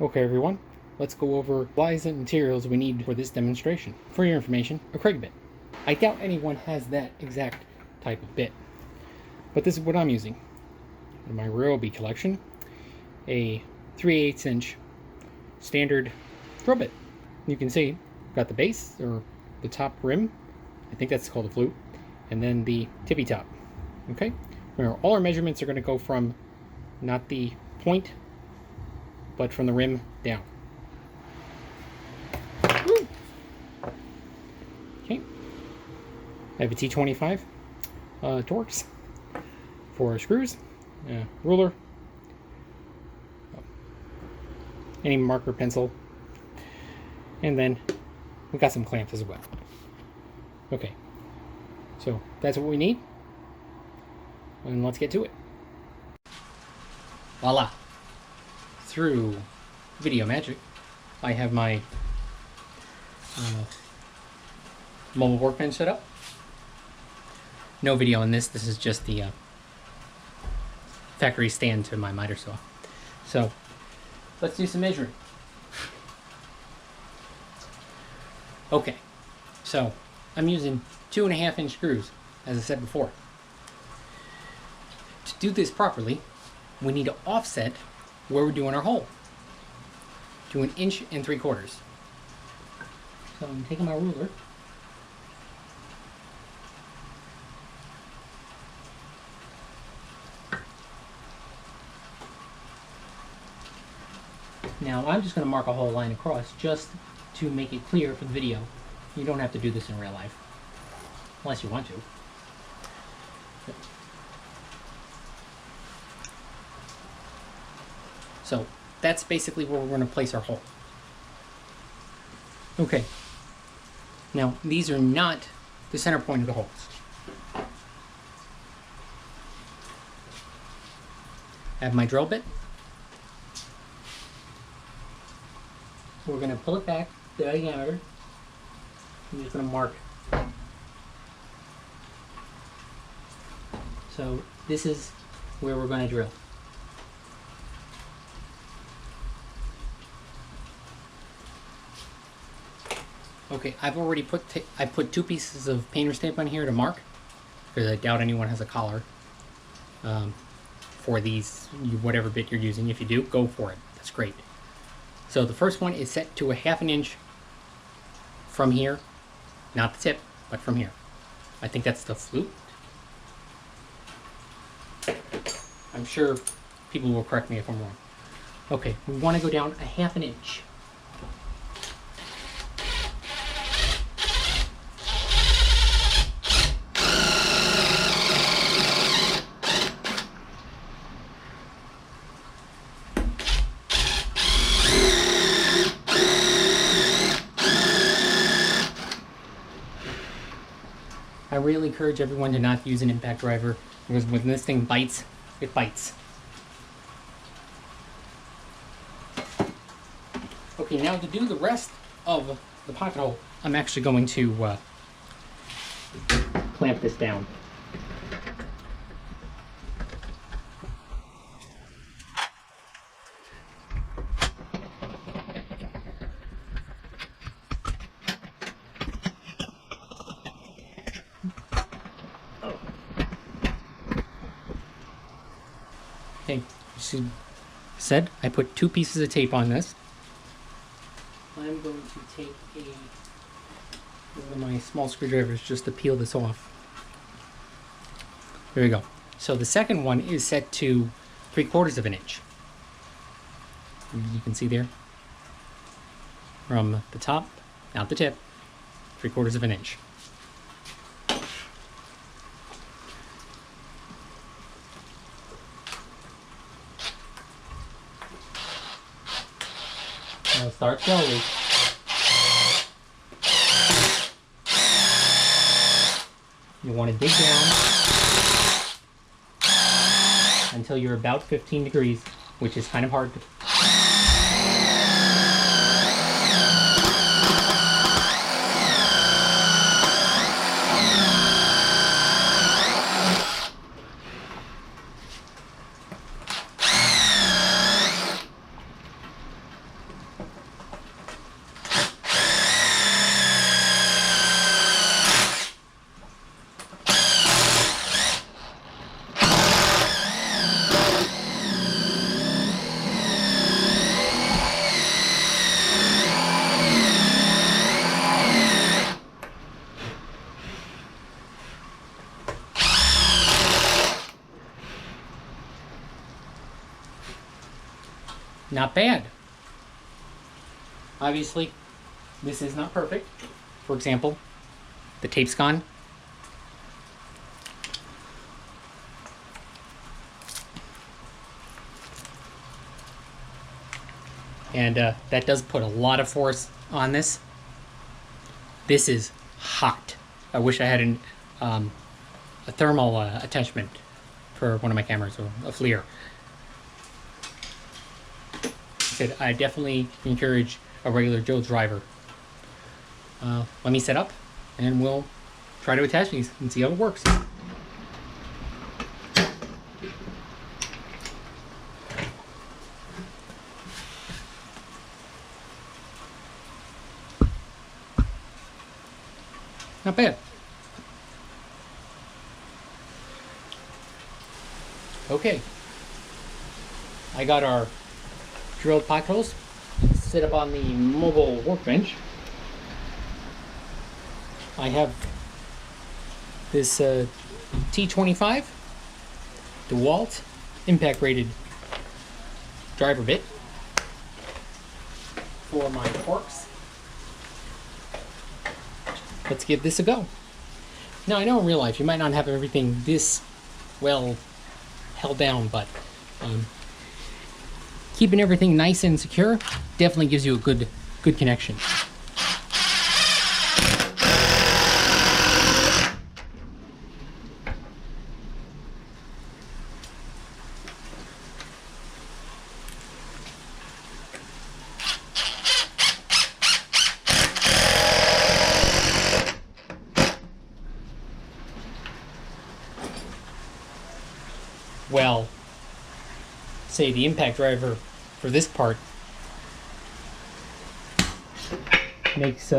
Okay everyone, let's go over supplies and materials we need for this demonstration. For your information, a Kreg bit. I doubt anyone has that exact type of bit, but this is what I'm using. In my Ryobi collection, a 3/8 inch standard drill bit. You can see, got the base, or the top rim, I think that's called a flute, and then the tippy top. Okay? Remember, all our measurements are going to go from not the point, but from the rim down. Woo! Okay. I have a T25 Torx for screws, ruler, any marker, pencil, and then we got some clamps as well. Okay, so that's what we need, and let's get to it. Voila! Through video magic, I have my mobile workbench set up. No video on this. This is just the factory stand to my miter saw. So let's do some measuring. Okay, so I'm using 2.5 inch screws, as I said before. To do this properly, we need to offset where we're doing our hole to 1 3/4 inches. So I'm taking my ruler. Now I'm just going to mark a whole line across just to make it clear for the video. You don't have to do this in real life, unless you want to. So that's basically where we're going to place our hole. Okay. Now these are not the center point of the holes. I have my drill bit. We're going to pull it back the diameter. I'm just going to mark. So this is where we're going to drill. Okay, I've already put I put 2 pieces of painter's tape on here to mark, because I doubt anyone has a collar for these, whatever bit you're using. If you do, go for it. That's great. So the first one is set to 1/2 inch from here, not the tip, but from here. I think that's the flute. I'm sure people will correct me if I'm wrong. Okay, we want to go down 1/2 inch. I really encourage everyone to not use an impact driver, because when this thing bites, it bites. Okay, now to do the rest of the pocket hole, I'm actually going to clamp this down. Okay, as you said, I put 2 pieces of tape on this. I'm going to take one of my small screwdrivers just to peel this off. There we go. So the second one is set to 3/4 inch. You can see there, from the top, not the tip, 3/4 inch. Now start slowly. You want to dig down until you're about 15 degrees, which is kind of hard to. not bad. Obviously, this is not perfect. For example, the tape's gone. And that does put a lot of force on this. This is hot. I wish I had a thermal attachment for one of my cameras, or a FLIR. I definitely encourage a regular Joe driver. Let me set up, and we'll try to attach these and see how it works. Not bad. Okay. I got our drilled potholes set up on the mobile workbench. I have this T25 Dewalt impact rated driver bit for my forks. Let's give this a go. Now, I know in real life you might not have everything this well held down, but keeping everything nice and secure definitely gives you a good connection. Well, say the impact driver for this part makes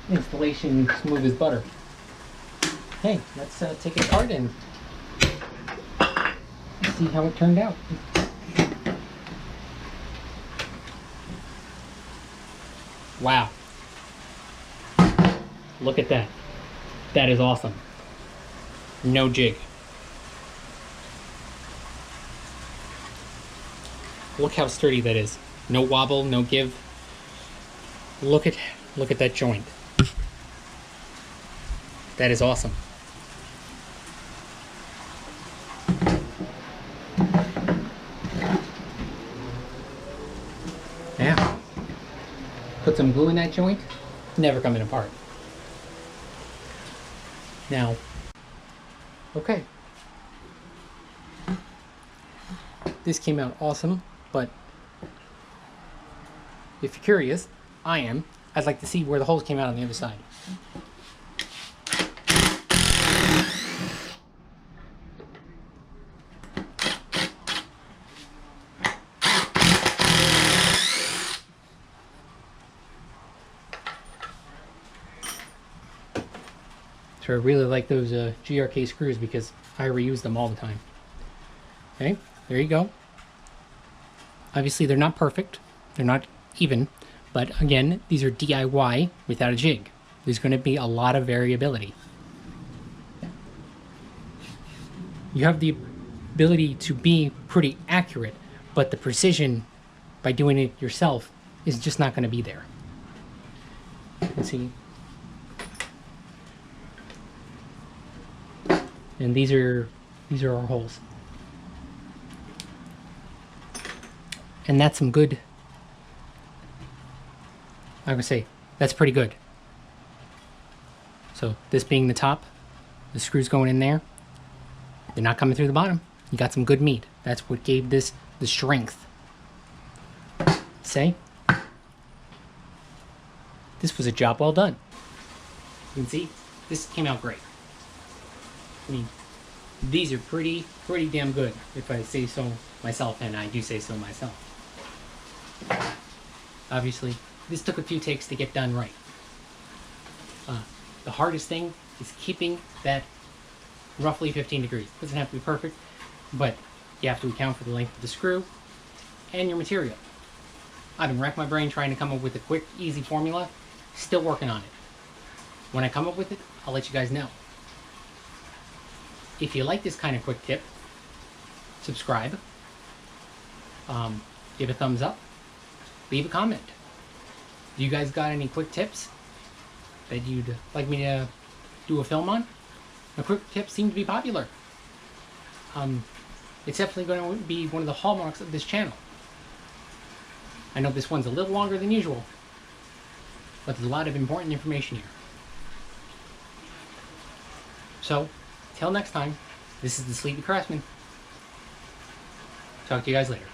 installation smooth as butter. Hey, let's take it apart and see how it turned out. Wow. Look at that. That is awesome. No jig. Look how sturdy that is. No wobble, no give. Look at that joint. That is awesome. Yeah. Put some glue in that joint, never coming apart. Now, okay. This came out awesome. But if you're curious, I am. I'd like to see where the holes came out on the other side. So I really like those GRK screws because I reuse them all the time. Okay, there you go. Obviously, they're not perfect. They're not even. But again, these are DIY without a jig. There's going to be a lot of variability. You have the ability to be pretty accurate, but the precision by doing it yourself is just not going to be there. Let's see. And these are our holes. And that's some good, I'm gonna say, that's pretty good. So this being the top, the screws going in there, they're not coming through the bottom. You got some good meat. That's what gave this the strength. Say, this was a job well done. You can see, this came out great. I mean, these are pretty damn good, if I say so myself, and I do say so myself. Obviously, this took a few takes to get done right. The hardest thing is keeping that roughly 15 degrees. It doesn't have to be perfect, but you have to account for the length of the screw and your material. I've been racking my brain trying to come up with a quick, easy formula. Still working on it. When I come up with it, I'll let you guys know. If you like this kind of quick tip, subscribe, give a thumbs up, leave a comment. Do you guys got any quick tips that you'd like me to do a film on? The quick tips seem to be popular. It's definitely going to be one of the hallmarks of this channel. I know this one's a little longer than usual, but there's a lot of important information here. So, till next time, this is the Sleepy Craftsman. Talk to you guys later.